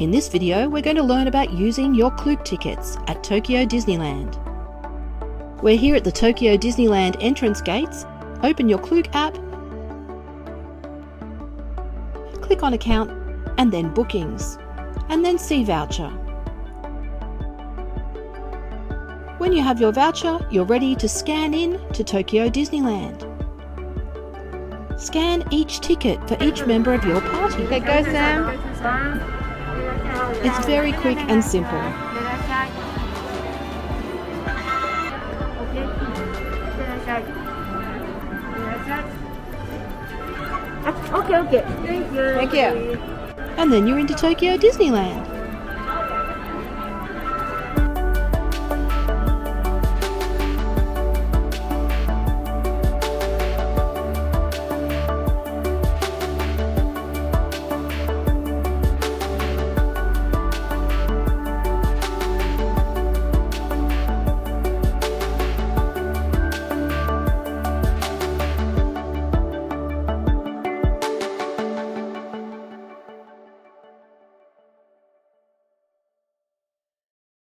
In this video, we're going to learn about using your Klook tickets at Tokyo Disneyland. We're here at the Tokyo Disneyland entrance gates. Open your Klook app, click on Account, and then Bookings, and then See Voucher. When you have your voucher, you're ready to scan in to Tokyo Disneyland. Scan each ticket for each member of your party. Okay, go Sam. It's very quick and simple. Okay. Thank you. And then you're into Tokyo Disneyland.